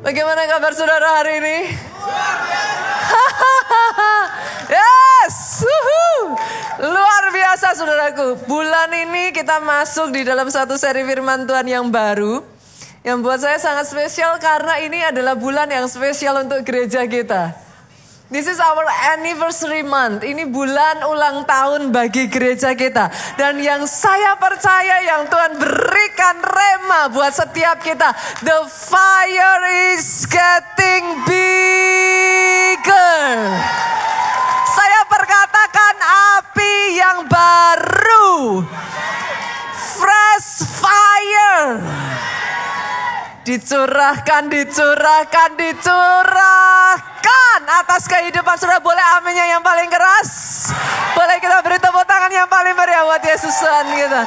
Bagaimana kabar saudara hari ini? Yes! Luar biasa saudaraku. Bulan ini kita masuk di dalam satu seri firman Tuhan yang baru. Yang buat saya sangat spesial karena ini adalah bulan yang spesial untuk gereja kita. This is our anniversary month. Ini bulan ulang tahun bagi gereja kita. Dan yang saya percaya yang Tuhan berikan rema buat setiap kita. The fire is getting bigger. Saya perkatakan api yang baru. Fresh fire. Dicurahkan atas kehidupan saudara. Boleh aminnya yang paling keras? Boleh kita beri tepuk tangan yang paling meriah buat Yesus Tuhan kita.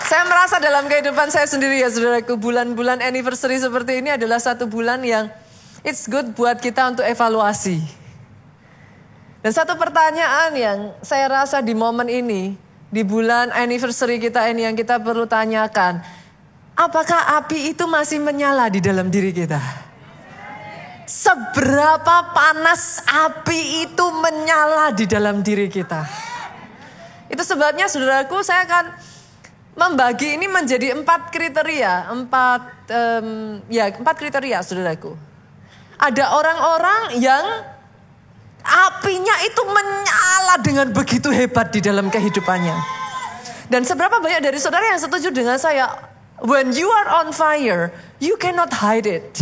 Saya merasa dalam kehidupan saya sendiri ya saudaraku, bulan-bulan anniversary seperti ini adalah satu bulan yang it's good buat kita untuk evaluasi. Dan satu pertanyaan yang saya rasa di momen ini, di bulan anniversary kita ini yang kita perlu tanyakan, apakah api itu masih menyala di dalam diri kita? Seberapa panas api itu menyala di dalam diri kita? Itu sebabnya saudaraku saya akan membagi ini menjadi 4 kriteria. 4 kriteria saudaraku. Ada orang-orang yang apinya itu menyala dengan begitu hebat di dalam kehidupannya. Dan seberapa banyak dari saudara yang setuju dengan saya? When you are on fire, you cannot hide it.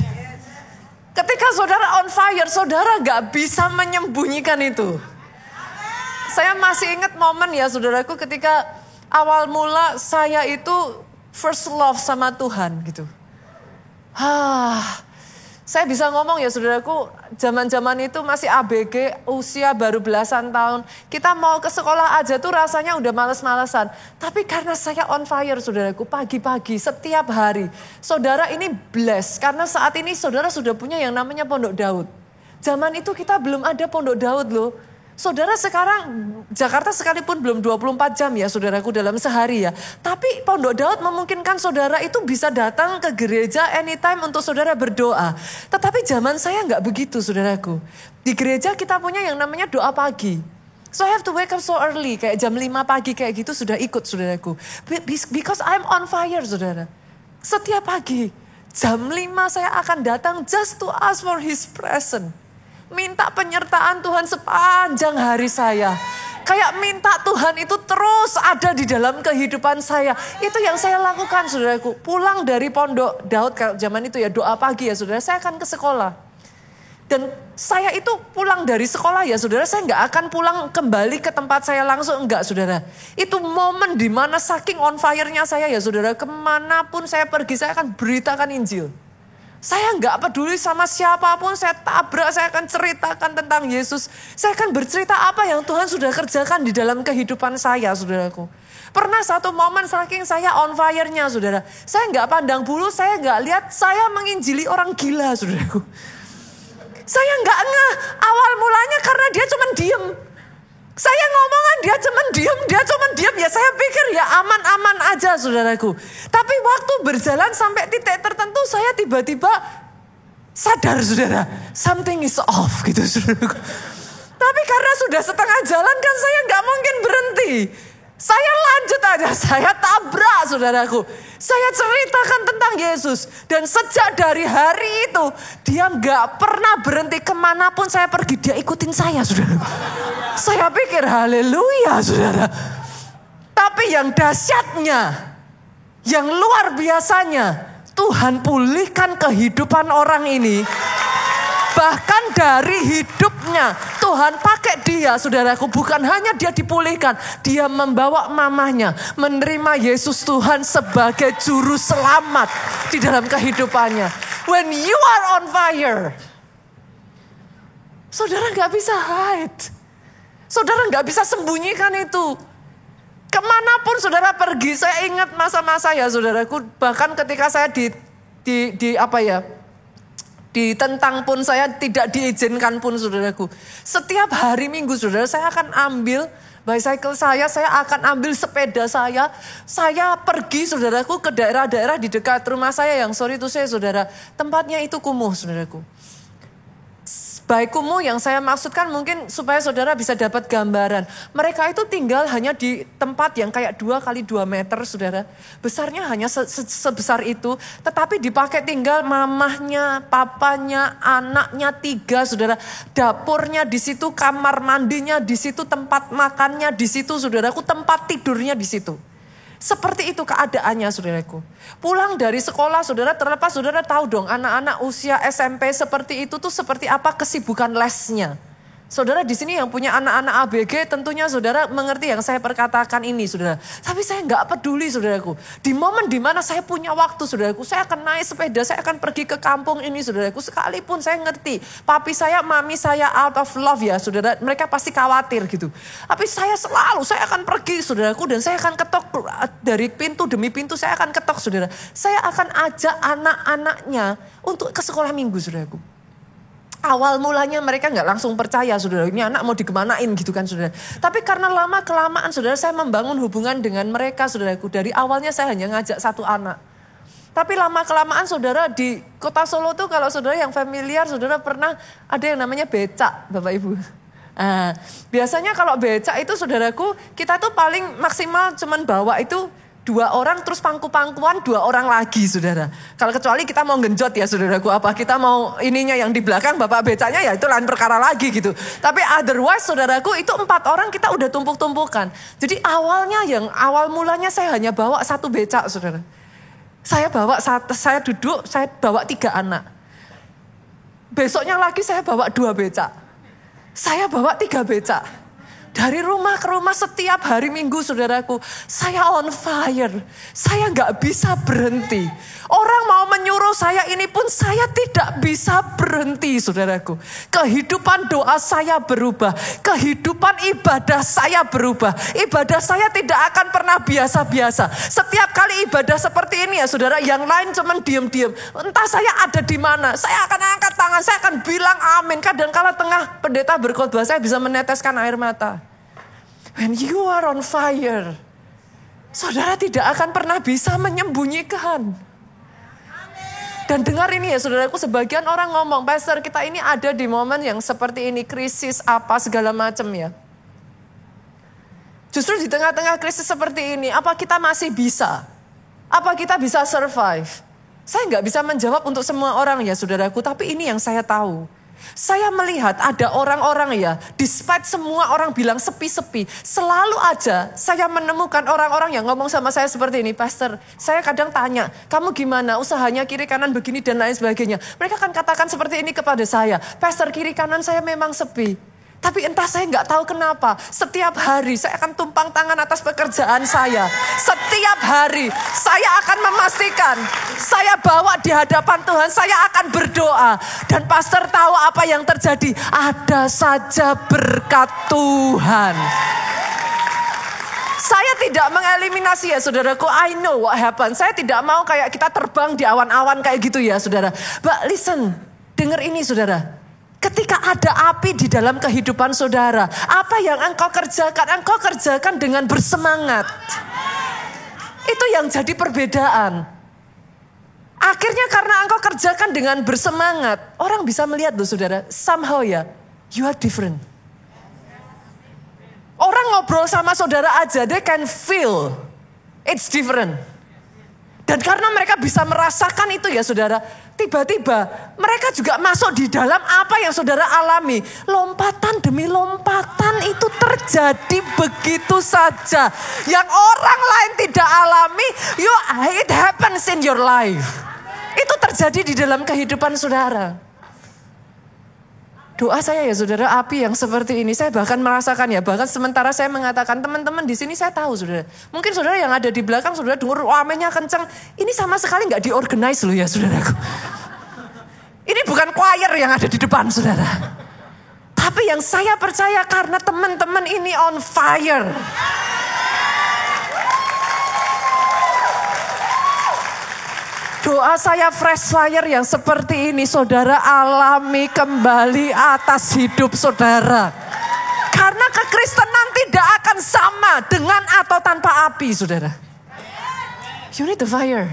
Ketika saudara on fire, saudara gak bisa menyembunyikan itu. Saya masih ingat momen ya saudaraku ketika awal mula saya itu first love sama Tuhan gitu. Saya bisa ngomong ya saudaraku, zaman-zaman itu masih ABG, usia baru belasan tahun. Kita mau ke sekolah aja tuh rasanya udah males-malesan. Tapi karena saya on fire saudaraku, pagi-pagi setiap hari. Saudara ini blessed karena saat ini saudara sudah punya yang namanya Pondok Daud. Zaman itu kita belum ada Pondok Daud loh. Saudara sekarang Jakarta sekalipun belum 24 jam ya saudaraku dalam sehari ya. Tapi Pondok Daud memungkinkan saudara itu bisa datang ke gereja anytime untuk saudara berdoa. Tetapi zaman saya nggak begitu saudaraku. Di gereja kita punya yang namanya doa pagi. So I have to wake up so early. Kayak jam 5 pagi kayak gitu sudah ikut saudaraku. Because I'm on fire saudara. Setiap pagi jam 5 saya akan datang just to ask for his presence. Minta penyertaan Tuhan sepanjang hari saya. Kayak minta Tuhan itu terus ada di dalam kehidupan saya. Itu yang saya lakukan saudaraku. Pulang dari Pondok Daud zaman itu ya doa pagi ya saudara. Saya akan ke sekolah. Dan saya itu pulang dari sekolah ya saudara. Saya gak akan pulang kembali ke tempat saya langsung. Enggak saudara. Itu momen dimana saking on fire-nya saya ya saudara. Kemanapun saya pergi saya akan beritakan Injil. Saya nggak peduli sama siapapun, saya tabrak, saya akan ceritakan tentang Yesus. Saya akan bercerita apa yang Tuhan sudah kerjakan di dalam kehidupan saya, saudaraku. Pernah satu momen saking saya on fire-nya, saudara. Saya nggak pandang bulu, saya nggak lihat, saya menginjili orang gila, saudaraku. Saya nggak ngeh, awal mulanya karena dia cuma diem. Saya ngomongan dia cuma diem ya saya pikir ya aman-aman aja saudaraku. Tapi waktu berjalan sampai titik tertentu saya tiba-tiba sadar saudara. Something is off gitu saudaraku. Tapi karena sudah setengah jalan kan saya gak mungkin berhenti. Saya lanjut aja, saya tabrak saudaraku. Saya ceritakan tentang Yesus. Dan sejak dari hari itu, dia gak pernah berhenti kemanapun saya pergi. Dia ikutin saya saudaraku. Saya pikir haleluya saudara. Tapi yang dahsyatnya, yang luar biasanya, Tuhan pulihkan kehidupan orang ini. Bahkan dari hidupnya Tuhan pakai dia saudaraku. Bukan hanya dia dipulihkan. Dia membawa mamahnya menerima Yesus Tuhan sebagai juru selamat di dalam kehidupannya. When you are on fire, saudara gak bisa hide. Saudara gak bisa sembunyikan itu. Kemanapun saudara pergi, saya ingat masa-masa ya saudaraku. Bahkan ketika saya ditentang pun, saya tidak diizinkan pun saudaraku. Setiap hari Minggu saudara saya akan ambil bicycle saya akan ambil sepeda saya pergi saudaraku ke daerah-daerah di dekat rumah saya yang sorry to say saudara, tempatnya itu kumuh saudaraku. Baik kumuh yang saya maksudkan mungkin supaya saudara bisa dapat gambaran. Mereka itu tinggal hanya di tempat yang kayak 2 kali 2 meter saudara. Besarnya hanya sebesar itu. Tetapi dipakai tinggal mamahnya, papanya, anaknya 3 saudara. Dapurnya di situ, kamar mandinya di situ, tempat makannya di situ saudaraku, tempat tidurnya di situ. Seperti itu keadaannya saudaraku. Pulang dari sekolah saudara, terlepas saudara tahu dong anak-anak usia SMP seperti itu tuh seperti apa kesibukan lesnya. Saudara di sini yang punya anak-anak ABG tentunya saudara mengerti yang saya perkatakan ini saudara. Tapi saya nggak peduli saudaraku. Di momen dimana saya punya waktu saudaraku, saya akan naik sepeda, saya akan pergi ke kampung ini saudaraku. Sekalipun saya ngerti, papi saya, mami saya out of love ya saudara. Mereka pasti khawatir gitu. Tapi saya akan pergi saudaraku dan saya akan ketok dari pintu demi pintu saya akan ketok saudara. Saya akan ajak anak-anaknya untuk ke sekolah minggu saudaraku. Awal mulanya mereka nggak langsung percaya saudara, ini anak mau dikemanain gitu kan saudara. Tapi karena lama kelamaan saudara saya membangun hubungan dengan mereka saudaraku. Dari awalnya saya hanya ngajak 1 anak. Tapi lama kelamaan saudara di kota Solo tuh kalau saudara yang familiar saudara pernah ada yang namanya becak Bapak Ibu. Biasanya kalau becak itu saudaraku kita tuh paling maksimal cuman bawa itu 2 orang terus pangku-pangkuan 2 orang lagi saudara. Kalau kecuali kita mau genjot ya saudaraku, apa kita mau ininya yang di belakang bapak becaknya ya itu lain perkara lagi gitu. Tapi otherwise saudaraku itu 4 orang kita udah tumpuk-tumpukan. Jadi awal mulanya saya hanya bawa 1 becak saudara. Saya duduk, saya bawa 3 anak. Besoknya lagi saya bawa 2 becak. Saya bawa 3 becak. Dari rumah ke rumah setiap hari Minggu saudaraku. Saya on fire. Saya gak bisa berhenti. Orang mau menyuruh saya ini pun saya tidak bisa berhenti saudaraku. Kehidupan doa saya berubah. Kehidupan ibadah saya berubah. Ibadah saya tidak akan pernah biasa-biasa. Setiap kali ibadah seperti ini ya saudara. Yang lain cuman diam-diam. Entah saya ada di mana. Saya akan angkat tangan. Saya akan bilang amin. Kadang-kala tengah pendeta berkhotbah saya bisa meneteskan air mata. When you are on fire, saudara tidak akan pernah bisa menyembunyikan. Dan dengar ini ya saudaraku, sebagian orang ngomong, Pastor kita ini ada di momen yang seperti ini, krisis apa segala macam ya. Justru di tengah-tengah krisis seperti ini, apa kita masih bisa? Apa kita bisa survive? Saya nggak bisa menjawab untuk semua orang ya saudaraku, tapi ini yang saya tahu. Saya melihat ada orang-orang ya, despite semua orang bilang sepi-sepi, selalu aja saya menemukan orang-orang yang ngomong sama saya seperti ini, Pastor, saya kadang tanya, kamu gimana, usahanya kiri kanan begini dan lain sebagainya. Mereka akan katakan seperti ini kepada saya, Pastor kiri kanan saya memang sepi. Tapi entah saya nggak tahu kenapa, setiap hari saya akan tumpang tangan atas pekerjaan saya. Setiap hari saya akan memastikan, saya bawa di hadapan Tuhan, saya akan berdoa. Dan pastor tahu apa yang terjadi, ada saja berkat Tuhan. Saya tidak mengeliminasi ya saudaraku, I know what happened. Saya tidak mau kayak kita terbang di awan-awan kayak gitu ya saudara. But listen, dengar ini saudara. Ketika ada api di dalam kehidupan saudara, apa yang engkau kerjakan dengan bersemangat. Itu yang jadi perbedaan. Akhirnya karena engkau kerjakan dengan bersemangat, orang bisa melihat loh saudara, somehow ya, you are different. Orang ngobrol sama saudara aja, they can feel it's different. Dan karena mereka bisa merasakan itu ya saudara, tiba-tiba mereka juga masuk di dalam apa yang saudara alami. Lompatan demi lompatan itu terjadi begitu saja. Yang orang lain tidak alami, it happens in your life. Itu terjadi di dalam kehidupan saudara. Doa saya ya saudara, api yang seperti ini saya bahkan merasakan ya. Bahkan sementara saya mengatakan teman-teman di sini saya tahu saudara. Mungkin saudara yang ada di belakang saudara dengar amennya kenceng. Ini sama sekali nggak diorganize loh ya saudaraku. Ini bukan choir yang ada di depan saudara. Tapi yang saya percaya karena teman-teman ini on fire. Doa saya fresh fire yang seperti ini saudara alami kembali atas hidup saudara. Karena kekristenan tidak akan sama dengan atau tanpa api, saudara. You need the fire.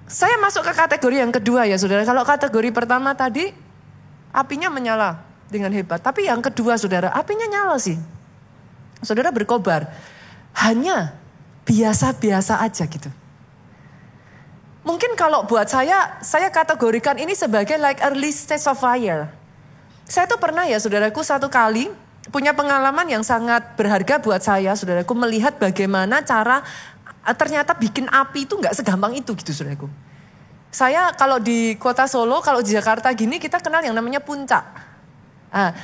Saya masuk ke kategori yang kedua ya, saudara. Kalau kategori pertama tadi, apinya menyala dengan hebat. Tapi yang kedua, saudara, apinya nyala sih. Saudara berkobar. Hanya biasa-biasa aja gitu. Mungkin kalau buat saya kategorikan ini sebagai like early stage of fire. Saya tuh pernah ya saudaraku satu kali punya pengalaman yang sangat berharga buat saya saudaraku. Melihat bagaimana cara ternyata bikin api itu gak segampang itu gitu saudaraku. Saya kalau di kota Solo, kalau di Jakarta gini kita kenal yang namanya puncak.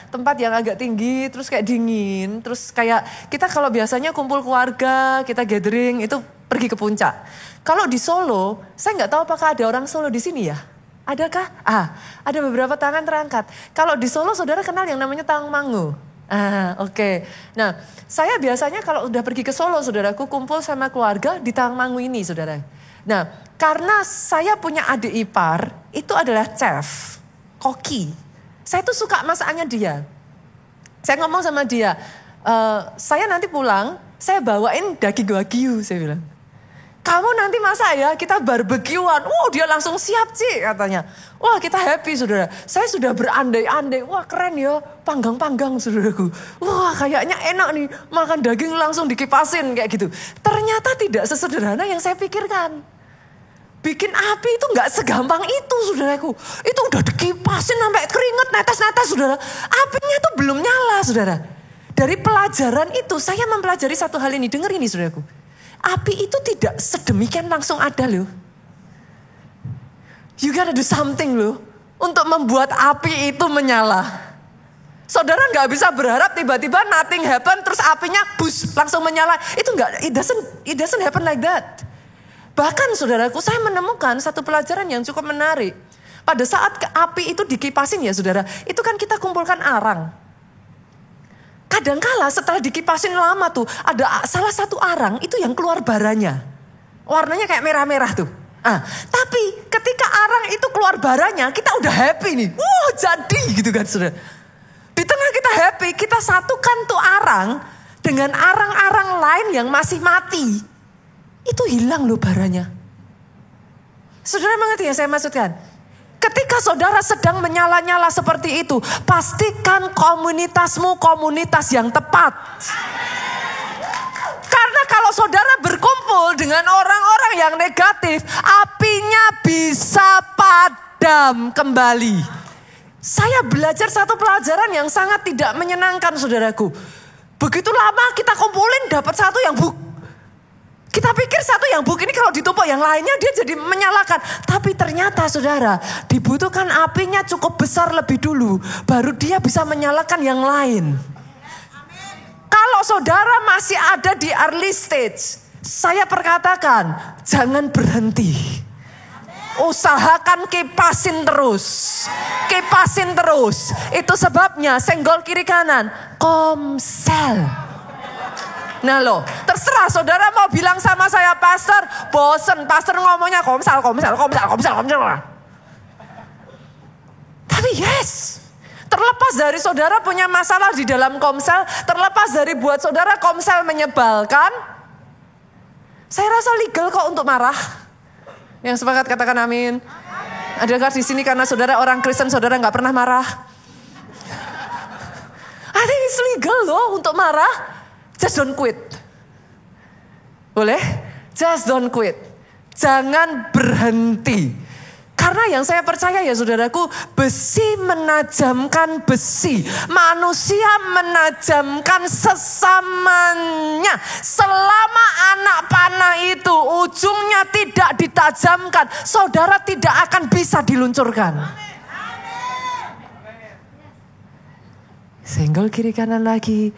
Tempat yang agak tinggi, terus kayak dingin, terus kayak kita kalau biasanya kumpul keluarga, kita gathering itu pergi ke puncak. Kalau di Solo, saya nggak tahu apakah ada orang Solo di sini ya? Adakah? Ada beberapa tangan terangkat. Kalau di Solo, saudara kenal yang namanya Tangmangu. Oke. Nah, saya biasanya kalau udah pergi ke Solo, saudaraku kumpul sama keluarga di Tangmangu ini, saudara. Nah, karena saya punya adik ipar, itu adalah chef, koki. Saya tuh suka masakannya dia. Saya ngomong sama dia, saya nanti pulang, saya bawain daging wagyu, saya bilang. Kamu nanti masak ya, kita barbekyuan. Dia langsung siap Ci katanya. Wah kita happy saudara. Saya sudah berandai-andai, wah keren ya, panggang-panggang saudaraku. Wah kayaknya enak nih, makan daging langsung dikipasin kayak gitu. Ternyata tidak sesederhana yang saya pikirkan. Bikin api itu gak segampang itu saudaraku. Itu udah dikipasin sampai keringet netes-netes saudara. Apinya itu belum nyala saudara. Dari pelajaran itu saya mempelajari satu hal ini, dengar ini saudaraku. Api itu tidak sedemikian langsung ada loh. You gotta do something loh. Untuk membuat api itu menyala. Saudara gak bisa berharap tiba-tiba nothing happen terus apinya bus langsung menyala. Itu gak, it doesn't happen like that. Bahkan saudaraku saya menemukan satu pelajaran yang cukup menarik. Pada saat api itu dikipasin ya saudara. Itu kan kita kumpulkan arang. Kadangkala setelah dikipasin lama tuh ada salah satu arang itu yang keluar baranya. Warnanya kayak merah-merah tuh. Tapi ketika arang itu keluar baranya kita udah happy nih. Wah jadi gitu kan saudara. Di tengah kita happy kita satukan tuh arang dengan arang-arang lain yang masih mati. Itu hilang loh baranya. Saudara mengerti yang saya maksudkan? Ketika saudara sedang menyala-nyala seperti itu, pastikan komunitasmu komunitas yang tepat. Karena kalau saudara berkumpul dengan orang-orang yang negatif, apinya bisa padam kembali. Saya belajar satu pelajaran yang sangat tidak menyenangkan saudaraku. Begitu lama kita kumpulin dapat satu yang buk. Kita pikir satu yang buk ini kalau ditumpuk yang lainnya dia jadi menyalakan. Tapi ternyata saudara dibutuhkan apinya cukup besar lebih dulu. Baru dia bisa menyalakan yang lain. Kalau saudara masih ada di early stage. Saya perkatakan jangan berhenti. Usahakan kipasin terus. Kipasin terus. Itu sebabnya senggol kiri kanan. Komsel. Nah loh, terserah saudara mau bilang sama saya pastor, bosen pastor ngomongnya komsel. Tapi yes, terlepas dari saudara punya masalah di dalam komsel, terlepas dari buat saudara komsel menyebalkan, saya rasa legal kok untuk marah. Yang sepakat katakan amin. Adakah di sini karena saudara orang Kristen saudara nggak pernah marah? I think it's legal loh untuk marah. Just don't quit. Boleh? Just don't quit. Jangan berhenti. Karena yang saya percaya ya saudaraku, besi menajamkan besi. Manusia menajamkan sesamanya. Selama anak panah itu ujungnya tidak ditajamkan, saudara tidak akan bisa diluncurkan. Senggol kiri kanan lagi.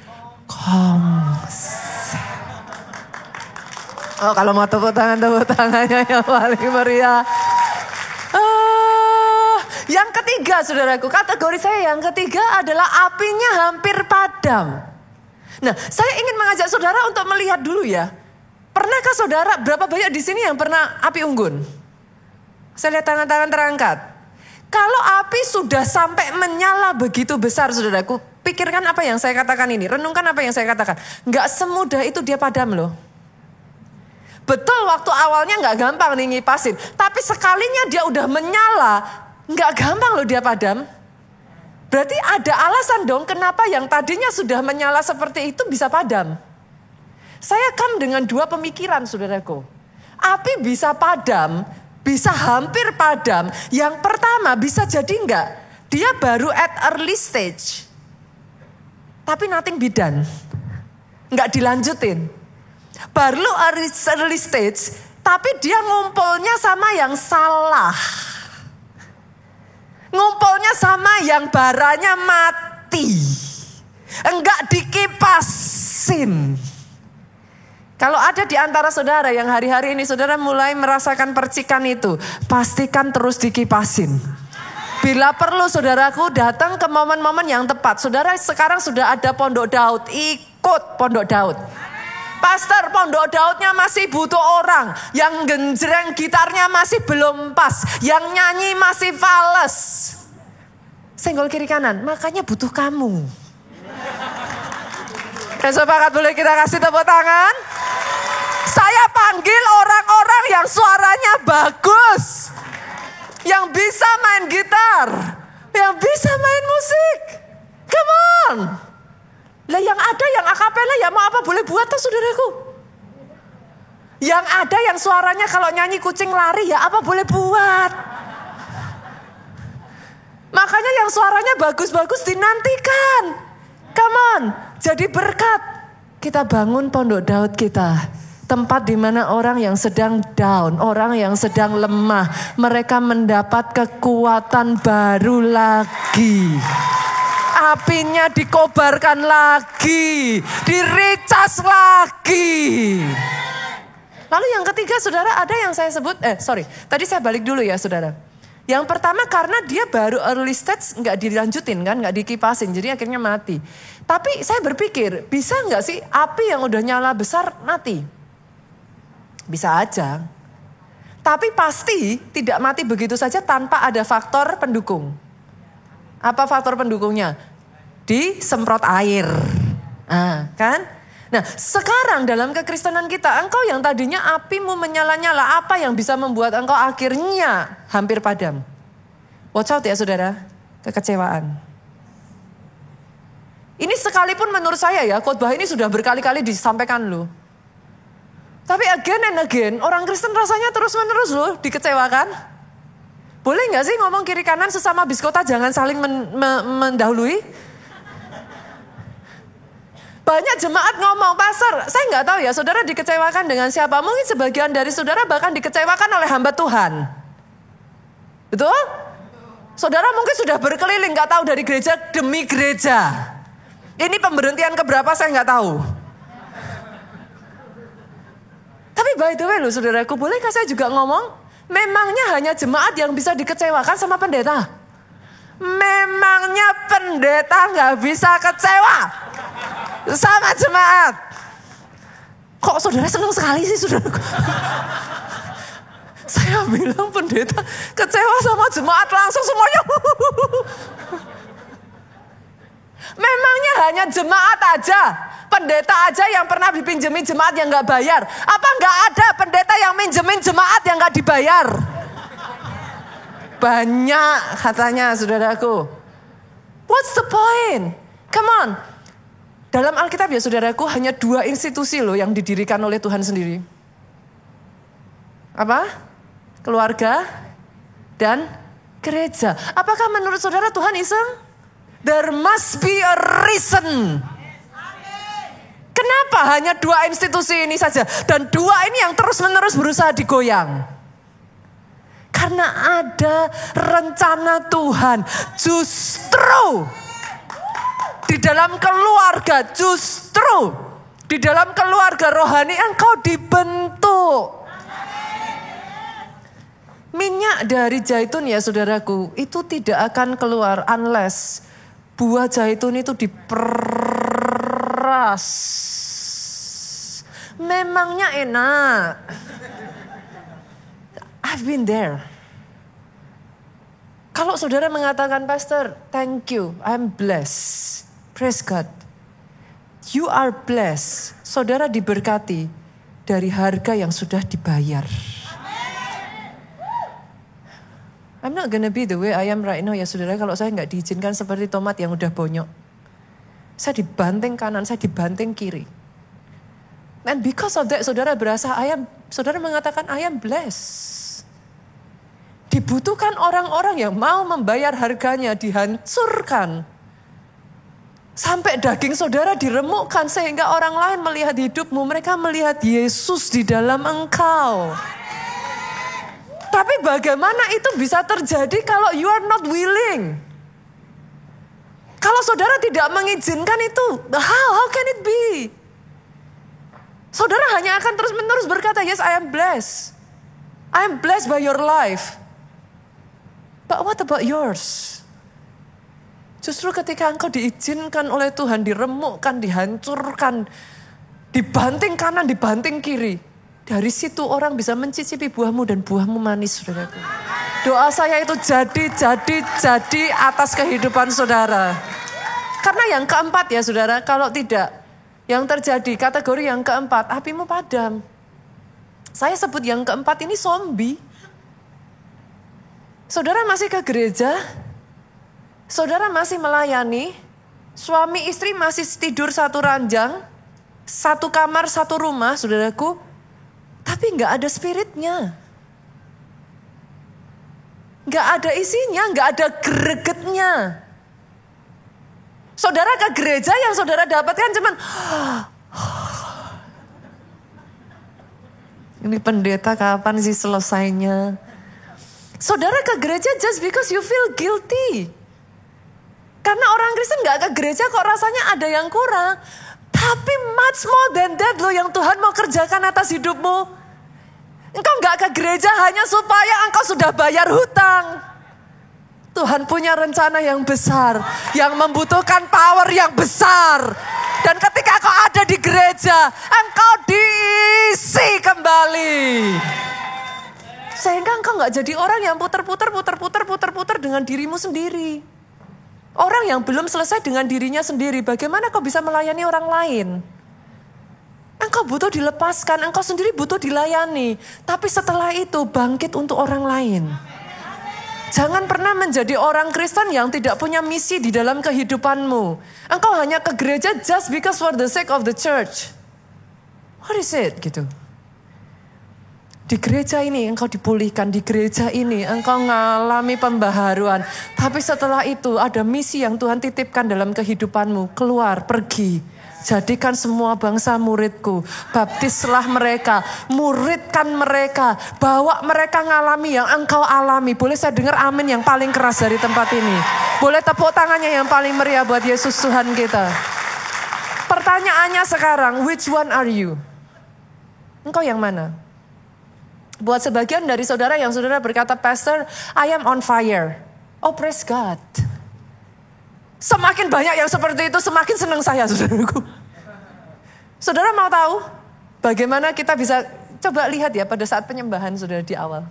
Komsel. Kalau mau tepuk tangannya yang paling meriah. Yang ketiga saudaraku, kategori saya yang ketiga adalah apinya hampir padam. Nah, saya ingin mengajak saudara untuk melihat dulu ya. Pernahkah saudara, berapa banyak di sini yang pernah api unggun? Saya lihat tangan-tangan terangkat. Kalau api sudah sampai menyala begitu besar saudaraku, pikirkan apa yang saya katakan ini. Renungkan apa yang saya katakan. Nggak semudah itu dia padam loh. Betul waktu awalnya nggak gampang nih ngipasin. Tapi sekalinya dia udah menyala, nggak gampang loh dia padam. Berarti ada alasan dong kenapa yang tadinya sudah menyala seperti itu bisa padam. Saya dengan dua pemikiran saudaraku. Api bisa padam, bisa hampir padam. Yang pertama bisa jadi enggak. Dia baru at early stage. Tapi nothing be done. Enggak dilanjutin. Baru early stage, tapi dia ngumpulnya sama yang salah. Ngumpulnya sama yang baranya mati. Enggak dikipasin. Kalau ada di antara saudara yang hari-hari ini saudara mulai merasakan percikan itu, pastikan terus dikipasin. Bila perlu saudaraku datang ke momen-momen yang tepat. Saudara sekarang sudah ada Pondok Daud, ikut Pondok Daud. Pastor, Pondok Daudnya masih butuh orang. Yang genjreng gitarnya masih belum pas. Yang nyanyi masih fales. Senggol kiri kanan, makanya butuh kamu. Sepakat boleh kita kasih tepuk tangan? Saya panggil orang-orang yang suaranya bagus. Yang bisa main gitar. Yang bisa main musik. Come on. Lah yang ada yang akapela ya mau apa boleh buat tuh saudaraku. Yang ada yang suaranya kalau nyanyi kucing lari ya apa boleh buat. Makanya yang suaranya bagus-bagus dinantikan. Come on, jadi berkat. Kita bangun Pondok Daud kita. Tempat di mana orang yang sedang down, orang yang sedang lemah, mereka mendapat kekuatan baru lagi. Apinya dikobarkan lagi, diricas lagi. Lalu yang ketiga saudara ada yang saya sebut, tadi saya balik dulu ya saudara. Yang pertama karena dia baru early stage nggak dilanjutin kan, nggak dikipasin, jadi akhirnya mati. Tapi saya berpikir bisa nggak sih api yang udah nyala besar mati? Bisa aja. Tapi pasti tidak mati begitu saja tanpa ada faktor pendukung. Apa faktor pendukungnya? Disemprot air. Kan? Nah sekarang dalam kekristenan kita, engkau yang tadinya apimu menyala-nyala, apa yang bisa membuat engkau akhirnya hampir padam? Watch out ya saudara, kekecewaan. Ini sekalipun menurut saya ya, khotbah ini sudah berkali-kali disampaikan loh. Tapi again and again, orang Kristen rasanya terus-menerus loh dikecewakan. Boleh gak sih ngomong kiri kanan sesama biskota jangan saling mendahului? Banyak jemaat ngomong, pastor, saya gak tahu ya saudara dikecewakan dengan siapa. Mungkin sebagian dari saudara bahkan dikecewakan oleh hamba Tuhan. Betul? Saudara mungkin sudah berkeliling gak tahu dari gereja demi gereja. Ini pemberhentian keberapa saya gak tahu. Tapi by the way loh saudaraku, bolehkah saya juga ngomong? Memangnya hanya jemaat yang bisa dikecewakan sama pendeta? Memangnya pendeta gak bisa kecewa sama jemaat? Kok saudara senang sekali sih saudaraku? Saya bilang pendeta kecewa sama jemaat langsung semuanya. Memangnya hanya jemaat aja, pendeta aja yang pernah dipinjemin jemaat yang gak bayar? Apa gak ada pendeta yang minjemin jemaat yang gak dibayar? Banyak katanya saudaraku. What's the point? Come on. Dalam Alkitab ya saudaraku hanya 2 institusi loh yang didirikan oleh Tuhan sendiri. Apa? Keluarga dan gereja. Apakah menurut saudara Tuhan iseng? There must be a reason. Kenapa hanya 2 institusi ini saja? Dan 2 ini yang terus-menerus berusaha digoyang. Karena ada rencana Tuhan. Justru di dalam keluarga, justru di dalam keluarga rohani engkau dibentuk. Minyak dari zaitun ya saudaraku, itu tidak akan keluar unless buah zaitun itu diperas. Memangnya enak. I've been there. Kalau saudara mengatakan, Pastor, thank you, I'm blessed. Praise God. You are blessed. Saudara diberkati dari harga yang sudah dibayar. I'm not gonna be the way I am right now ya saudara, kalau saya nggak diizinkan seperti tomat yang udah bonyok. Saya dibanting kanan, saya dibanting kiri. And because of that saudara berasa saudara mengatakan I am blessed. Dibutuhkan orang-orang yang mau membayar harganya, dihancurkan. Sampai daging saudara diremukkan sehingga orang lain melihat hidupmu, mereka melihat Yesus di dalam engkau. Tapi bagaimana itu bisa terjadi kalau you are not willing? Kalau saudara tidak mengizinkan itu, how can it be? Saudara hanya akan terus-menerus berkata, yes I am blessed. I am blessed by your life. But what about yours? Justru ketika engkau diizinkan oleh Tuhan, diremukkan, dihancurkan, dibanting kanan, dibanting kiri. Dari situ orang bisa mencicipi buahmu dan buahmu manis, saudaraku. Doa saya itu jadi atas kehidupan saudara. Karena yang keempat ya saudara, kalau tidak, yang terjadi kategori yang keempat, apimu padam. Saya sebut yang keempat ini zombie. Saudara masih ke gereja, saudara masih melayani, suami istri masih tidur satu ranjang, satu kamar, satu rumah, saudaraku. Tapi gak ada spiritnya. Gak ada isinya, gak ada gregetnya. Saudara ke gereja yang saudara dapatkan cuman ini pendeta kapan sih selesainya? Saudara ke gereja just because you feel guilty. Karena orang Kristen gak ke gereja kok rasanya ada yang kurang. Tapi much more than that loh yang Tuhan mau kerjakan atas hidupmu. Engkau gak ke gereja hanya supaya engkau sudah bayar hutang. Tuhan punya rencana yang besar. Yang membutuhkan power yang besar. Dan ketika kau ada di gereja, engkau diisi kembali. Sehingga engkau gak jadi orang yang putar-putar dengan dirimu sendiri. Orang yang belum selesai dengan dirinya sendiri, bagaimana kau bisa melayani orang lain? Engkau butuh dilepaskan, engkau sendiri butuh dilayani. Tapi setelah itu bangkit untuk orang lain. Jangan pernah menjadi orang Kristen yang tidak punya misi di dalam kehidupanmu. Engkau hanya ke gereja just because for the sake of the church. What is it gitu? Di gereja ini engkau dipulihkan, di gereja ini engkau mengalami pembaharuan. Tapi setelah itu ada misi yang Tuhan titipkan dalam kehidupanmu. Keluar, pergi. Jadikan semua bangsa muridku. Baptislah mereka, muridkan mereka. Bawa mereka ngalami yang engkau alami. Boleh saya dengar amin yang paling keras dari tempat ini. Boleh tepuk tangannya yang paling meriah buat Yesus Tuhan kita. Pertanyaannya sekarang, which one are you? Engkau yang mana? Buat sebagian dari saudara yang saudara berkata, Pastor, I am on fire. Oh, praise God. Semakin banyak yang seperti itu, semakin senang saya, saudaraku. Saudara mau tahu bagaimana kita bisa, coba lihat ya pada saat penyembahan saudara di awal.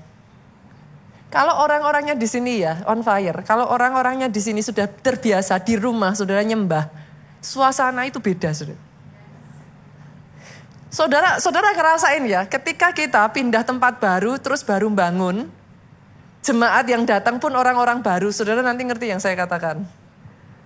Kalau orang-orangnya di sini ya, on fire. Kalau orang-orangnya di sini sudah terbiasa di rumah, saudara nyembah. Suasana itu beda, saudara. Saudara ngerasain ya, ketika kita pindah tempat baru, terus baru bangun, jemaat yang datang pun orang-orang baru, saudara nanti ngerti yang saya katakan.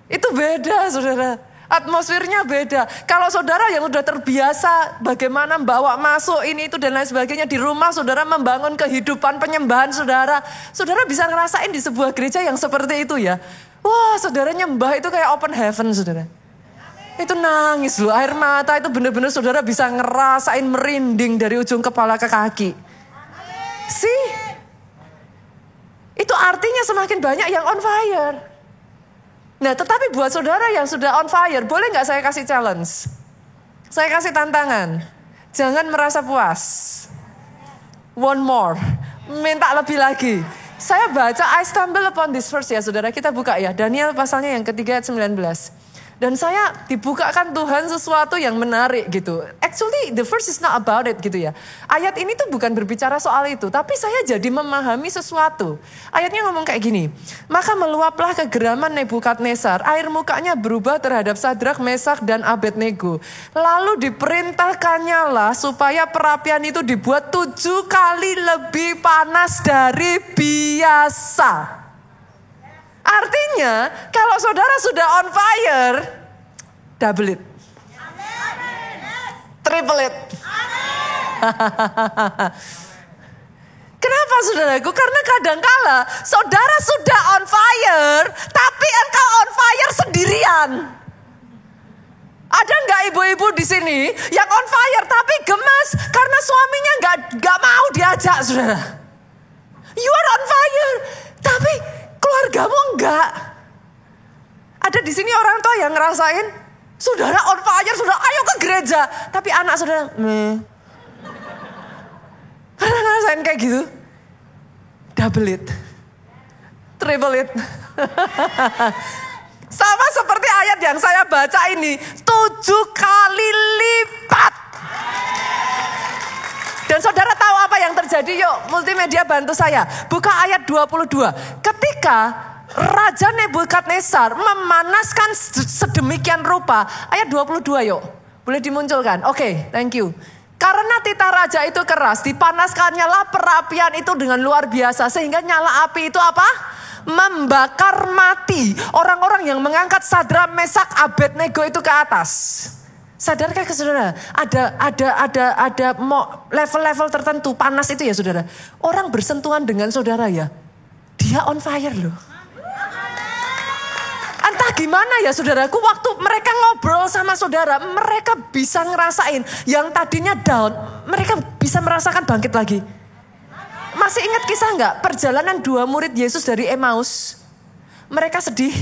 Itu beda, saudara. Atmosfernya beda. Kalau saudara yang sudah terbiasa bagaimana bawa masuk ini itu dan lain sebagainya di rumah, saudara membangun kehidupan penyembahan saudara. Saudara bisa ngerasain di sebuah gereja yang seperti itu ya. Wah, saudara nyembah itu kayak open heaven, saudara. Itu nangis loh, air mata itu benar-benar saudara bisa ngerasain merinding dari ujung kepala ke kaki. See? Itu artinya semakin banyak yang on fire. Nah, tetapi buat saudara yang sudah on fire, boleh gak saya kasih challenge? Saya kasih tantangan. Jangan merasa puas. One more. Minta lebih lagi. Saya baca, I stumble upon this verse ya saudara. Kita buka ya. Daniel pasalnya yang ketiga ayat 19. Dan saya dibukakan Tuhan sesuatu yang menarik gitu. Actually the verse is not about it gitu ya. Ayat ini tuh bukan berbicara soal itu. Tapi saya jadi memahami sesuatu. Ayatnya ngomong kayak gini. Maka meluaplah kegeraman Nebukadnezar. Air mukanya berubah terhadap Sadrak, Mesak dan Abednego. Lalu diperintahkannya lah supaya perapian itu dibuat 7 kali lebih panas dari biasa. Artinya kalau saudara sudah on fire, double it, triple it. Kenapa saudaraku? Karena kadangkala saudara sudah on fire, tapi engkau on fire sendirian. Ada nggak ibu-ibu di sini yang on fire tapi gemes karena suaminya nggak mau diajak, saudara? You are on fire, tapi keluargamu enggak. Ada di sini orang tua yang ngerasain, saudara on fire, saudara ayo ke gereja. Tapi anak saudara, Pernah ngerasain kayak gitu? Double it, triple it. Sama seperti ayat yang saya baca ini, 7 kali lipat. Dan saudara tahu apa yang terjadi? Yuk multimedia bantu saya. Buka ayat 22. Ketika Raja Nebukadnezar memanaskan sedemikian rupa. Ayat 22 yuk. Boleh dimunculkan? Oke, thank you. Karena titah raja itu keras, dipanaskannya lah perapian itu dengan luar biasa. Sehingga nyala api itu apa? Membakar mati orang-orang yang mengangkat Sadrak, Mesak, Abednego itu ke atas. Sadarkah ke saudara? Ada level-level tertentu panas itu ya saudara. Orang bersentuhan dengan saudara ya, dia on fire loh. Entah gimana ya saudaraku, waktu mereka ngobrol sama saudara, mereka bisa ngerasain yang tadinya down, mereka bisa merasakan bangkit lagi. Masih ingat kisah nggak? Perjalanan 2 murid Yesus dari Emmaus. Mereka sedih,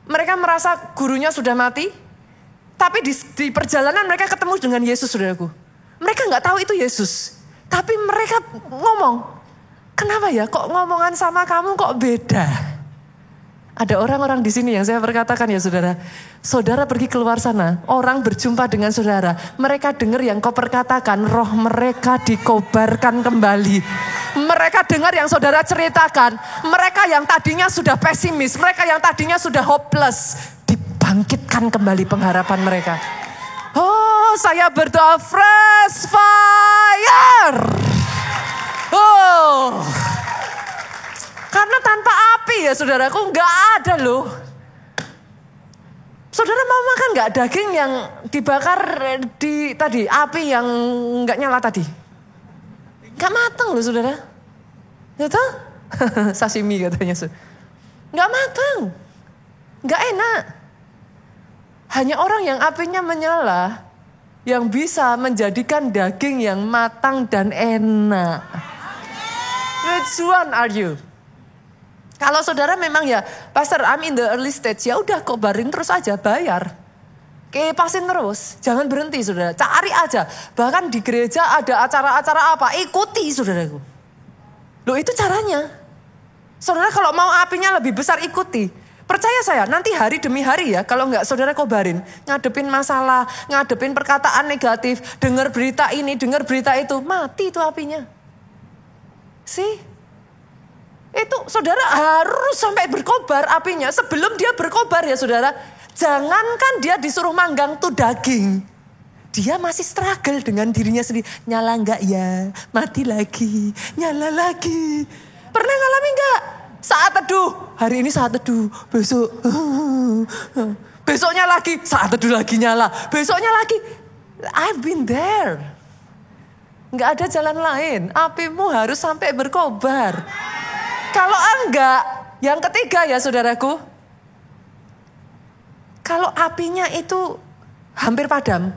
mereka merasa gurunya sudah mati. Tapi di perjalanan mereka ketemu dengan Yesus, saudaraku. Mereka nggak tahu itu Yesus. Tapi mereka ngomong, kenapa ya kok ngomongan sama kamu kok beda? Ada orang-orang di sini yang saya perkatakan ya saudara. Saudara pergi keluar sana, orang berjumpa dengan saudara. Mereka dengar yang kau perkatakan, roh mereka dikobarkan kembali. Mereka dengar yang saudara ceritakan. Mereka yang tadinya sudah pesimis, mereka yang tadinya sudah hopeless. Bangkitkan kembali pengharapan mereka. Oh, saya berdoa fresh fire. Oh, karena tanpa api ya saudaraku nggak ada loh. Saudara mau makan nggak daging yang dibakar di tadi api yang nggak nyala tadi? Nggak matang loh saudara. Gitu? Sashimi katanya. Nggak matang, nggak enak. Hanya orang yang apinya menyala yang bisa menjadikan daging yang matang dan enak. Which one are you? Kalau saudara memang ya, Pastor I'm in the early stage, ya udah kobarin terus aja, bayar. Kipasin terus, jangan berhenti saudara, cari aja. Bahkan di gereja ada acara-acara apa, ikuti saudaraku. Loh itu caranya. Saudara kalau mau apinya lebih besar ikuti. Percaya saya, nanti hari demi hari ya, kalau enggak saudara kobarin, ngadepin masalah, ngadepin perkataan negatif, dengar berita ini, dengar berita itu, mati itu apinya. Sih, itu saudara harus sampai berkobar apinya, sebelum dia berkobar ya saudara, jangankan dia disuruh manggang tuh daging. Dia masih struggle dengan dirinya sendiri, nyala enggak ya, mati lagi, nyala lagi. Pernah ngalami enggak? Saat teduh, hari ini saat teduh, besoknya lagi, saat teduh lagi nyala, besoknya lagi. I've been there. Nggak ada jalan lain, apimu harus sampai berkobar. Kalau enggak, yang ketiga ya saudaraku, kalau apinya itu hampir padam.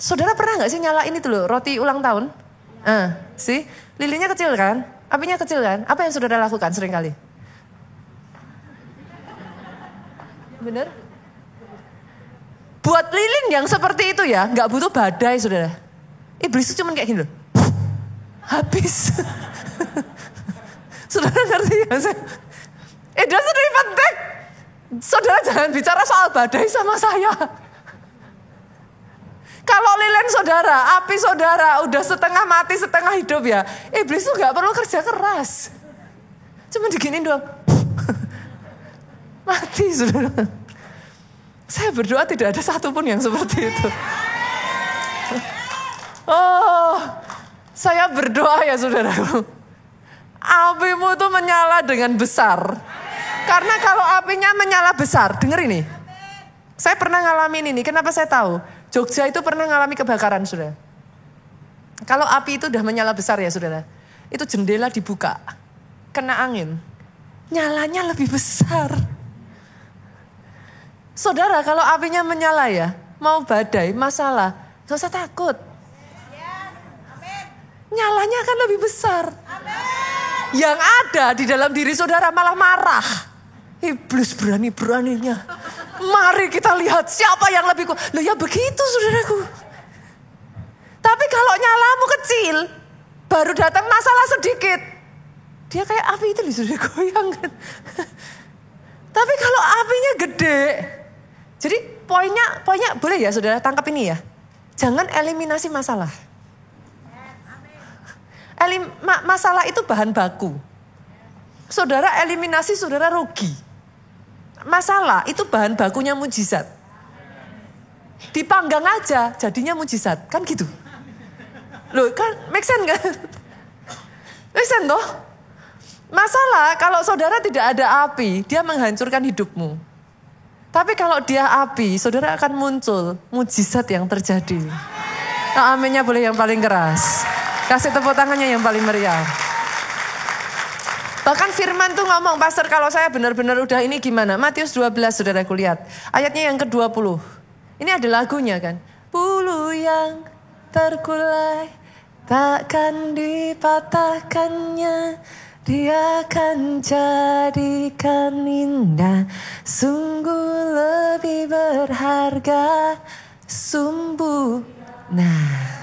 Saudara pernah nggak sih nyalain itu loh, roti ulang tahun? Sih, lilinnya kecil kan? Apinya kecil kan? Apa yang saudara lakukan seringkali? Bener? Buat lilin yang seperti itu ya, nggak butuh badai saudara. Iblis itu cuma kayak gini loh. Habis. Saudara ngerti ya? It doesn't even take Saudara jangan bicara soal badai sama saya. Kalau lilin saudara, api saudara udah setengah mati, setengah hidup ya. Iblis tuh gak perlu kerja keras. Cuma diginin doang. Mati saudara. Saya berdoa tidak ada satupun yang seperti itu. Oh, saya berdoa ya saudaraku. Apimu tuh menyala dengan besar. Karena kalau apinya menyala besar, denger ini. Saya pernah ngalamin ini, kenapa saya tahu? Jogja itu pernah ngalami kebakaran, saudara. Kalau api itu udah menyala besar ya, saudara. Itu jendela dibuka, kena angin. Nyalanya lebih besar. Saudara, kalau apinya menyala ya, mau badai, masalah, gak usah takut. Nyalanya akan lebih besar. Yang ada di dalam diri saudara malah marah. Iblis berani-beraninya. Mari kita lihat siapa yang lebih kuat. Loh ya begitu saudaraku. Tapi kalau nyalamu kecil, baru datang masalah sedikit. Dia kayak api itu sudah goyang kan. Tapi kalau apinya gede. Jadi poinnya boleh ya saudara tangkap ini ya. Jangan eliminasi masalah. Masalah itu bahan baku. Saudara eliminasi saudara rugi. Masalah itu bahan bakunya mujizat. Dipanggang aja jadinya mujizat. Kan gitu. Loh kan make sense kan? Make sense toh? Masalah kalau saudara tidak ada api, dia menghancurkan hidupmu. Tapi kalau dia api, saudara akan muncul mujizat yang terjadi. Nah, aminnya boleh yang paling keras. Kasih tepuk tangannya yang paling meriah. Bahkan firman tuh ngomong, pastor kalau saya benar-benar udah ini gimana? Matius 12 saudaraku lihat. Ayatnya yang ke-20. Ini ada lagunya kan. Bulu yang terkulai takkan dipatahkannya. Dia akan jadikan indah. Sungguh lebih berharga sumbu. Nah.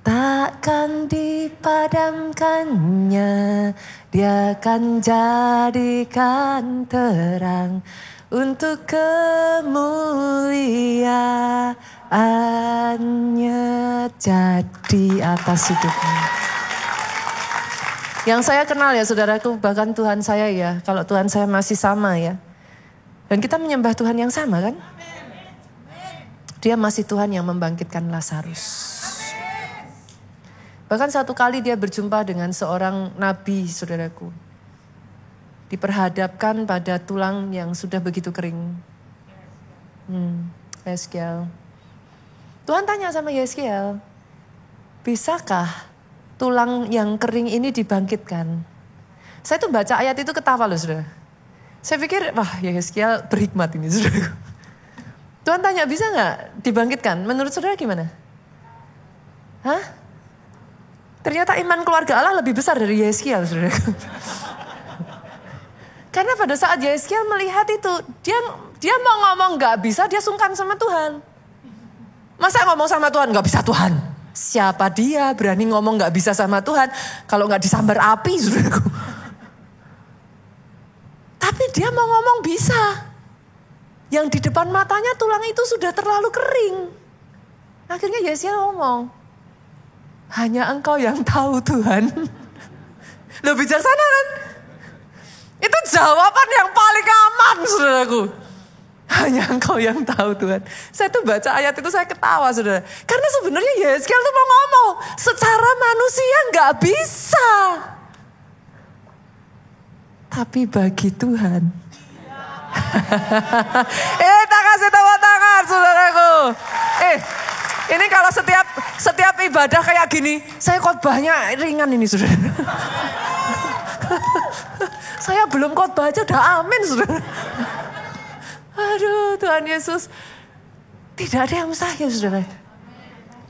Takkan dipadamkannya, dia akan jadikan terang untuk kemuliaannya jadi atas hidupnya. Yang saya kenal ya saudaraku, bahkan Tuhan saya ya, kalau Tuhan saya masih sama ya. Dan kita menyembah Tuhan yang sama kan? Dia masih Tuhan yang membangkitkan Lazarus. Bahkan satu kali dia berjumpa dengan seorang nabi, saudaraku. Diperhadapkan pada tulang yang sudah begitu kering. Yeskiel. Tuhan tanya sama Yeskiel, bisakah tulang yang kering ini dibangkitkan? Saya tuh baca ayat itu ketawa loh saudara. Saya pikir, wah Yeskiel berhikmat ini saudaraku. Tuhan tanya, bisa gak dibangkitkan? Menurut saudara gimana? Hah? Ternyata iman keluarga Allah lebih besar dari Yeskiel, saudara. Karena pada saat Yeskiel melihat itu, dia mau ngomong gak bisa, dia sungkan sama Tuhan. Masa ngomong sama Tuhan, gak bisa Tuhan? Siapa dia berani ngomong gak bisa sama Tuhan, kalau gak disambar api, saudaraku. Tapi dia mau ngomong bisa. Yang di depan matanya tulang itu sudah terlalu kering. Akhirnya Yeskiel ngomong, hanya Engkau yang tahu Tuhan. Lo bijaksana kan? Itu jawaban yang paling aman saudaraku. Hanya Engkau yang tahu Tuhan. Saya tuh baca ayat itu saya ketawa saudara. Karena sebenarnya Yeskiel tuh mau ngomong. Secara manusia gak bisa. Tapi bagi Tuhan. Tak kasih tepuk tangan saudaraku. Ini kalau setiap ibadah kayak gini, saya khotbahnya ringan ini saudara. Saya belum khotbah aja udah amin saudara. Aduh Tuhan Yesus, tidak ada yang mustahil saudara.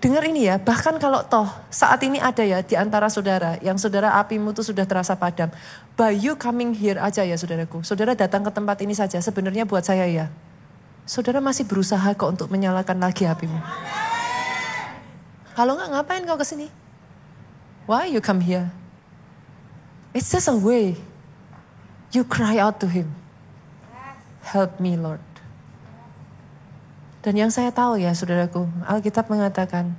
Dengar ini ya, bahkan kalau toh saat ini ada ya di antara saudara, yang saudara apimu tuh sudah terasa padam. By you coming here aja ya saudaraku, saudara datang ke tempat ini saja, sebenarnya buat saya ya. Saudara masih berusaha kok untuk menyalakan lagi apimu. Kalau enggak ngapain kau kesini? Why you come here? It's just a way. You cry out to Him. Help me Lord. Dan yang saya tahu ya saudaraku, Alkitab mengatakan,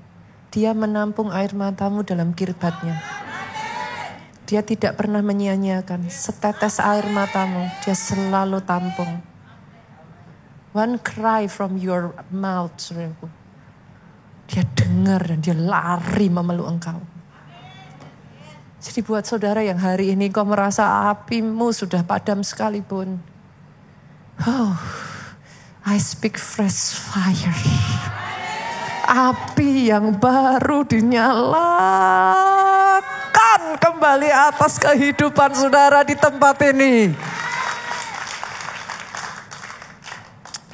dia menampung air matamu dalam kirbatnya. Dia tidak pernah menyia-nyiakan setetes air matamu, dia selalu tampung. One cry from your mouth, saudaraku. Dia dengar dan dia lari memeluk engkau. Jadi buat saudara yang hari ini kau merasa apimu sudah padam sekalipun. Oh, I speak fresh fire. Api yang baru dinyalakan kembali atas kehidupan saudara di tempat ini.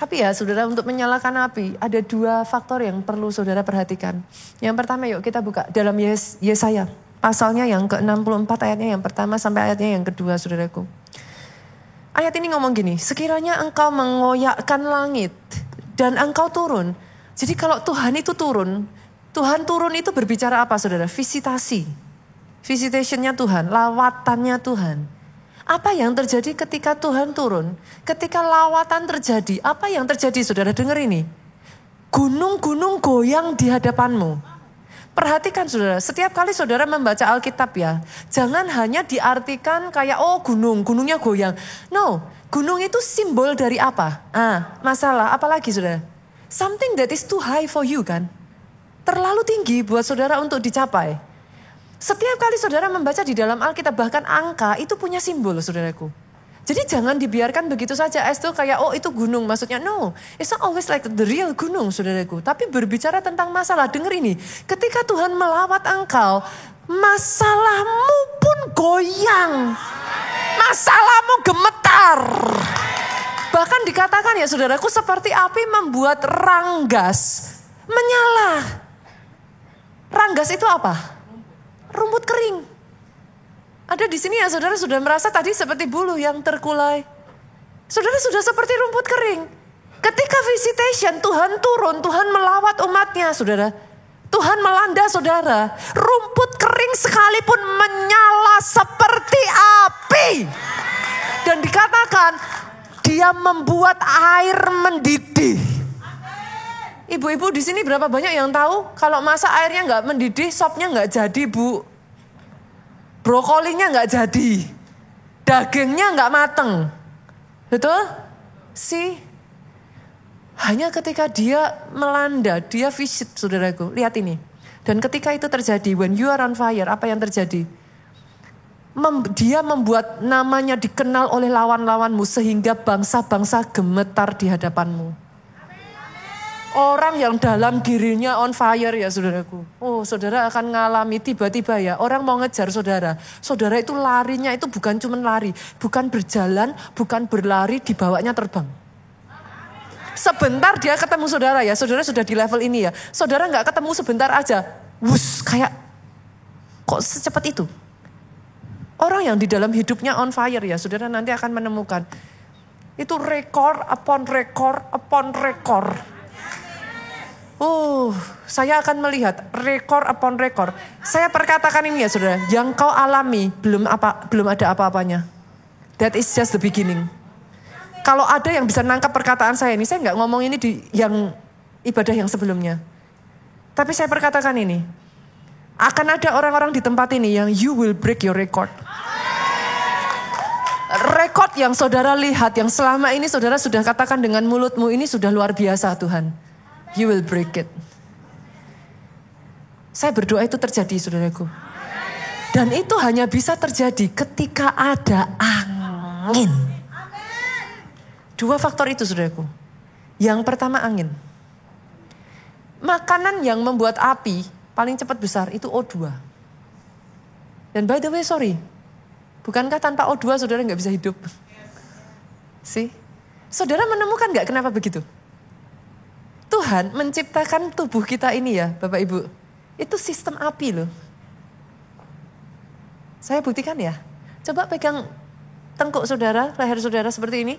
Tapi ya saudara, untuk menyalakan api ada dua faktor yang perlu saudara perhatikan. Yang pertama, yuk kita buka dalam Yesaya. Pasalnya yang ke-64 ayatnya yang pertama sampai ayatnya yang kedua saudaraku. Ayat ini ngomong gini, sekiranya engkau mengoyakkan langit dan engkau turun. Jadi kalau Tuhan itu turun itu berbicara apa saudara? Visitasi. Visitationnya Tuhan, lawatannya Tuhan. Apa yang terjadi ketika Tuhan turun? Ketika lawatan terjadi, apa yang terjadi saudara? Dengar ini. Gunung-gunung goyang di hadapanmu. Perhatikan saudara, setiap kali saudara membaca Alkitab ya, jangan hanya diartikan kayak gunungnya goyang. No, gunung itu simbol dari apa? Masalah, apalagi saudara? Something that is too high for you kan? Terlalu tinggi buat saudara untuk dicapai. Setiap kali saudara membaca di dalam Alkitab, bahkan angka itu punya simbol saudaraku. Jadi jangan dibiarkan begitu saja, itu kayak itu gunung maksudnya. No, it's not always like the real gunung saudaraku. Tapi berbicara tentang masalah, dengar ini. Ketika Tuhan melawat engkau, masalahmu pun goyang. Masalahmu gemetar. Bahkan dikatakan ya saudaraku, seperti api membuat ranggas menyala. Ranggas itu apa? Rumput kering. Ada di sini ya saudara sudah merasa tadi seperti bulu yang terkulai. Saudara sudah seperti rumput kering. Ketika visitation, Tuhan turun, Tuhan melawat umatnya saudara. Tuhan melanda saudara. Rumput kering sekalipun menyala seperti api. Dan dikatakan dia membuat air mendidih. Ibu-ibu di sini berapa banyak yang tahu kalau masa airnya nggak mendidih, sopnya nggak jadi bu. Brokolinya nggak jadi, dagingnya nggak mateng, betul? Hanya ketika dia melanda, dia visit saudaraku, lihat ini. Dan ketika itu terjadi, when you are on fire, apa yang terjadi? Dia membuat namanya dikenal oleh lawan-lawanmu sehingga bangsa-bangsa gemetar di hadapanmu. Orang yang dalam dirinya on fire ya saudaraku. Saudara akan ngalami tiba-tiba ya. Orang mau ngejar saudara. Saudara itu larinya itu bukan cuma lari. Bukan berjalan, bukan berlari, dibawanya terbang. Sebentar dia ketemu saudara ya. Saudara sudah di level ini ya. Saudara gak ketemu sebentar aja. Wus, kayak kok secepat itu? Orang yang di dalam hidupnya on fire ya. Saudara nanti akan menemukan. Itu rekor upon rekor upon rekor. Saya akan melihat rekor upon rekor. Saya perkatakan ini ya saudara, yang kau alami belum ada apa-apanya. That is just the beginning. Kalau ada yang bisa nangkap perkataan saya ini, saya nggak ngomong ini di yang ibadah yang sebelumnya. Tapi saya perkatakan ini, akan ada orang-orang di tempat ini yang you will break your record. Rekod yang saudara lihat, yang selama ini saudara sudah katakan dengan mulutmu ini sudah luar biasa Tuhan. You will break it. Saya berdoa itu terjadi saudaraku. Dan itu hanya bisa terjadi ketika ada angin. Dua faktor itu saudaraku. Yang pertama angin. Makanan yang membuat api paling cepat besar itu O2. Dan by the way sorry. Bukankah tanpa O2 saudara gak bisa hidup? Saudara menemukan gak kenapa begitu? Tuhan menciptakan tubuh kita ini ya Bapak Ibu. Itu sistem api loh. Saya buktikan ya. Coba pegang tengkuk saudara, leher saudara seperti ini.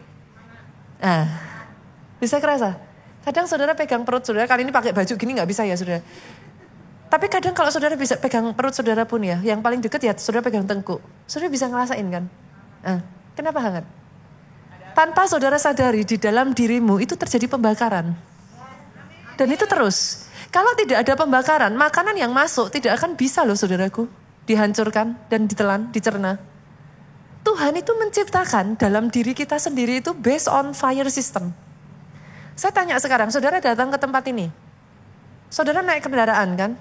Bisa kerasa? Kadang saudara pegang perut saudara, kali ini pakai baju gini gak bisa ya saudara. Tapi kadang kalau saudara bisa pegang perut saudara pun ya, yang paling deket ya saudara pegang tengkuk. Saudara bisa ngerasain kan? Kenapa hangat? Tanpa saudara sadari di dalam dirimu itu terjadi pembakaran. Dan itu terus. Kalau tidak ada pembakaran, makanan yang masuk tidak akan bisa loh saudaraku. Dihancurkan dan ditelan, dicerna. Tuhan itu menciptakan dalam diri kita sendiri itu based on fire system. Saya tanya sekarang, saudara datang ke tempat ini. Saudara naik kendaraan kan?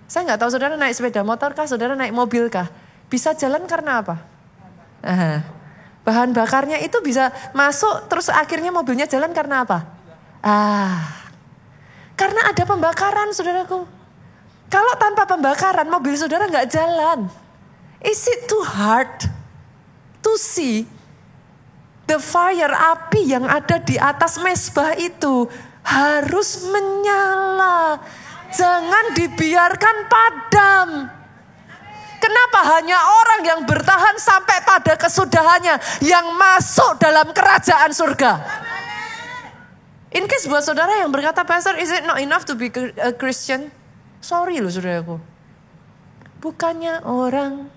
Saya nggak tahu saudara naik sepeda motor kah, saudara naik mobil kah? Bisa jalan karena apa? Bahan bakarnya itu bisa masuk terus akhirnya mobilnya jalan karena apa? Karena ada pembakaran saudaraku. Kalau tanpa pembakaran mobil saudara nggak jalan. Is it too hard to see the fire, api yang ada di atas mezbah itu harus menyala. Jangan dibiarkan padam. Kenapa hanya orang yang bertahan sampai pada kesudahannya yang masuk dalam kerajaan surga? In case buat saudara yang berkata, Pastor, is it not enough to be a Christian? Sorry loh saudaraku. Bukannya orang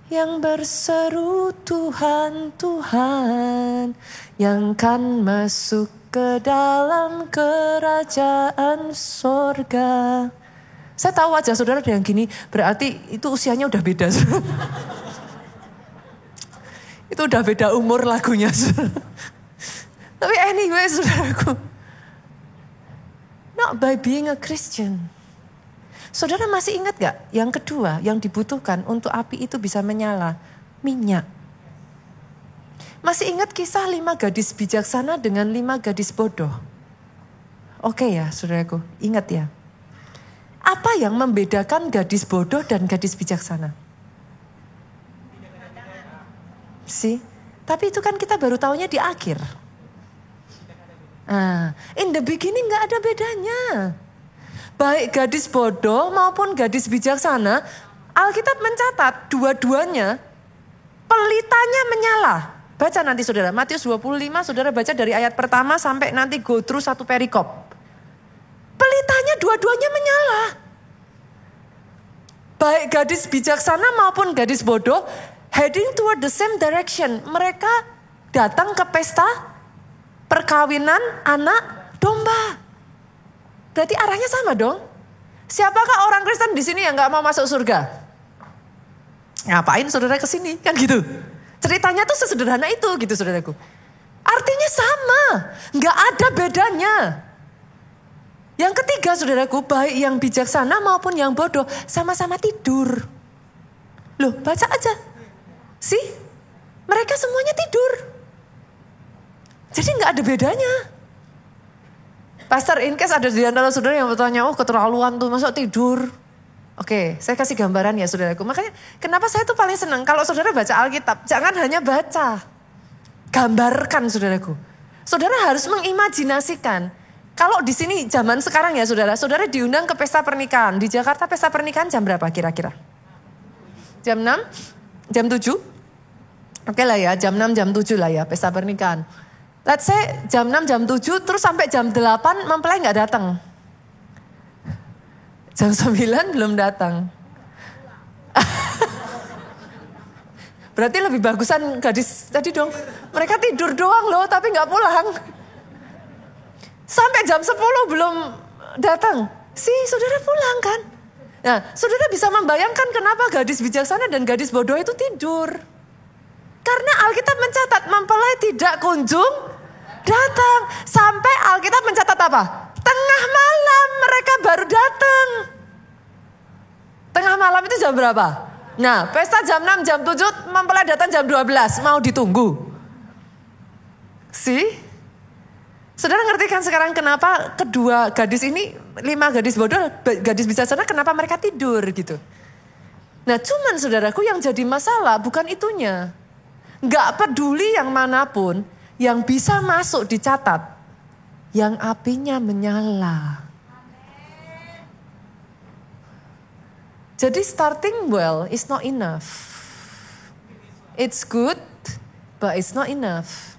yang berseru Tuhan, Tuhan, yang kan masuk ke dalam kerajaan surga. Saya tahu wajah saudara yang gini, berarti itu usianya udah beda. Itu udah beda umur lagunya. Tapi anyway saudaraku, not by being a Christian. Saudara masih ingat gak yang kedua yang dibutuhkan untuk api itu bisa menyala? Minyak. Masih ingat kisah 5 gadis bijaksana dengan 5 gadis bodoh? Oke ya saudaraku, ingat ya. Apa yang membedakan gadis bodoh dan gadis bijaksana? Tapi itu kan kita baru tahunya di akhir. In the beginning gak ada bedanya. Baik gadis bodoh maupun gadis bijaksana, Alkitab mencatat dua-duanya pelitanya menyala. Baca nanti saudara, Matius 25 saudara baca dari ayat pertama sampai nanti go through satu perikop. Pelitanya dua-duanya menyala. Baik gadis bijaksana maupun gadis bodoh heading toward the same direction. Mereka datang ke pesta perkawinan anak domba. Berarti arahnya sama dong. Siapakah orang Kristen di sini yang nggak mau masuk surga? Ngapain saudara kesini? Kan gitu. Ceritanya tuh sesederhana itu gitu saudaraku. Artinya sama. Nggak ada bedanya. Yang ketiga saudaraku, baik yang bijaksana maupun yang bodoh sama-sama tidur. Loh baca aja. Mereka semuanya tidur. Jadi nggak ada bedanya. Pastor, in case ada di antara saudara yang bertanya, keterlaluan tuh, masa tidur? Oke, saya kasih gambaran ya saudaraku. Makanya kenapa saya tuh paling senang kalau saudara baca Alkitab, jangan hanya baca. Gambarkan saudaraku. Saudara harus mengimajinasikan. Kalau di sini zaman sekarang ya saudara diundang ke pesta pernikahan. Di Jakarta pesta pernikahan jam berapa kira-kira? Jam 6? Jam 7? Oke lah ya, jam 6, jam 7 lah ya pesta pernikahan. Let's say jam 6, jam 7, terus sampai jam 8 mempelai gak datang. Jam 9 belum datang. Berarti lebih bagusan gadis tadi dong. Mereka tidur doang loh tapi gak pulang. Sampai jam 10 belum datang. Saudara pulang kan. Nah saudara bisa membayangkan kenapa gadis bijaksana dan gadis bodoh itu tidur. Karena Alkitab mencatat mempelai tidak kunjung datang. Sampai Alkitab mencatat apa? Tengah malam mereka baru datang. Tengah malam itu jam berapa? Nah pesta jam 6, jam 7, mempelai datang jam 12. Mau ditunggu. Saudara ngerti kan sekarang kenapa kedua gadis ini, 5 gadis bodoh, gadis bijaksana, kenapa mereka tidur gitu. Nah cuman saudaraku yang jadi masalah bukan itunya. Gak peduli yang manapun, yang bisa masuk dicatat, yang apinya menyala. Jadi starting well is not enough. It's good, but it's not enough.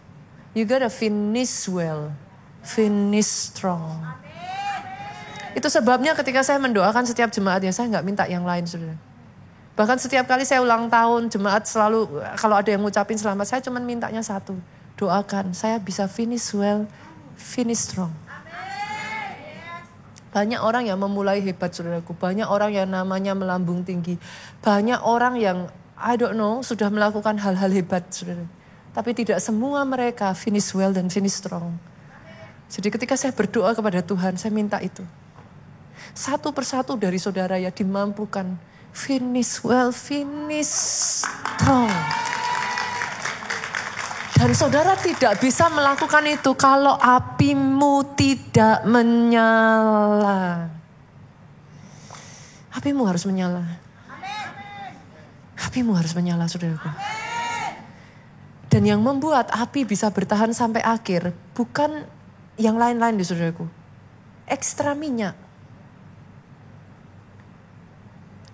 You gotta finish well, finish strong. Itu sebabnya ketika saya mendoakan setiap jemaat ya saya gak minta yang lain saudara. Bahkan setiap kali saya ulang tahun jemaat selalu kalau ada yang ngucapin selamat saya cuma mintanya satu. doakan saya bisa finish well, finish strong. Banyak orang yang memulai hebat saudaraku. Banyak orang yang namanya melambung tinggi. Banyak orang yang I don't know sudah melakukan hal-hal hebat saudara. Tapi tidak semua mereka finish well dan finish strong. Jadi ketika saya berdoa kepada Tuhan, saya minta itu. Satu persatu dari saudara ya dimampukan finish well, finish strong. Dan saudara tidak bisa melakukan itu kalau apimu tidak menyala. Apimu harus menyala. Apimu harus menyala, saudaraku. Dan yang membuat api bisa bertahan sampai akhir bukan yang lain-lain, saudaraku. Ekstra minyak.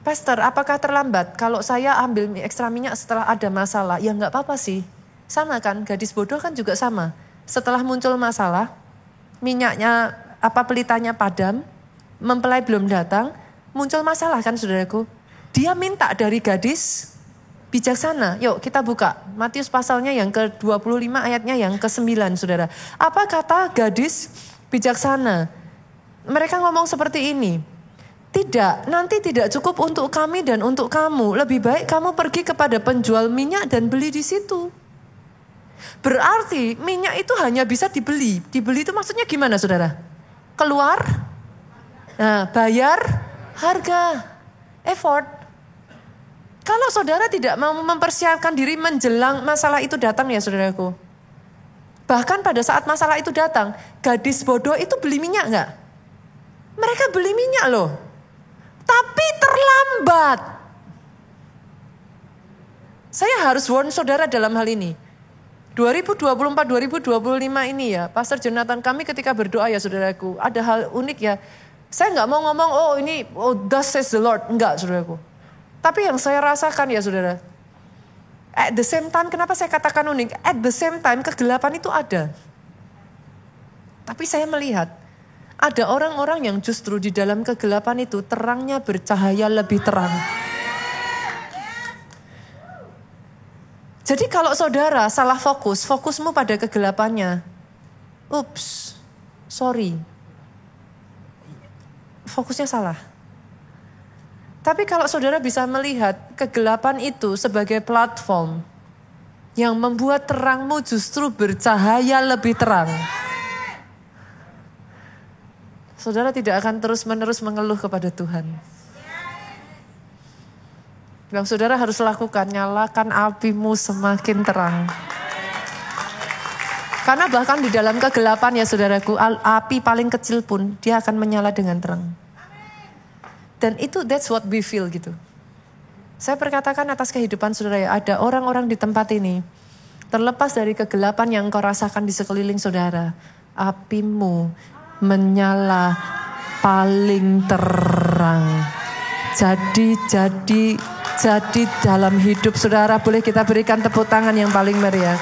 Pastor, apakah terlambat kalau saya ambil ekstra minyak setelah ada masalah? Ya enggak apa-apa sih. Sama kan, gadis bodoh kan juga sama. Setelah muncul masalah, minyaknya, pelitanya padam, mempelai belum datang, muncul masalah kan saudaraku. Dia minta dari gadis bijaksana. Yuk kita buka Matius pasalnya yang ke-25 ayatnya yang ke-9 saudara. Apa kata gadis bijaksana? Mereka ngomong seperti ini. Tidak, nanti tidak cukup untuk kami dan untuk kamu. Lebih baik kamu pergi kepada penjual minyak dan beli di situ. Berarti minyak itu hanya bisa dibeli. Dibeli itu maksudnya gimana saudara? Keluar, nah bayar harga, effort. Kalau saudara tidak mau mempersiapkan diri menjelang masalah itu datang ya saudaraku. Bahkan pada saat masalah itu datang, gadis bodoh itu beli minyak enggak? Mereka beli minyak loh. Tapi terlambat. Saya harus warn saudara dalam hal ini. 2024-2025 ini ya, Pastor Jonathan kami ketika berdoa ya saudaraku, ada hal unik ya. Saya nggak mau ngomong, thus says the Lord. Enggak saudaraku. Tapi yang saya rasakan ya saudara, at the same time, kenapa saya katakan unik? At the same time, kegelapan itu ada. Tapi saya melihat, ada orang-orang yang justru di dalam kegelapan itu, terangnya bercahaya lebih terang. Jadi kalau saudara salah fokus, fokusmu pada kegelapannya. Ups, sorry. Fokusnya salah. Tapi kalau saudara bisa melihat kegelapan itu sebagai platform yang membuat terangmu justru bercahaya lebih terang. Saudara tidak akan terus-menerus mengeluh kepada Tuhan. Yang saudara harus lakukan, nyalakan apimu semakin terang. Karena bahkan di dalam kegelapan ya saudaraku, api paling kecil pun dia akan menyala dengan terang. Dan itu that's what we feel gitu. Saya perkatakan atas kehidupan saudara ya, ada orang-orang di tempat ini, terlepas dari kegelapan yang kau rasakan di sekeliling saudara, apimu menyala paling terang. Jadi dalam hidup saudara boleh kita berikan tepuk tangan yang paling meriah.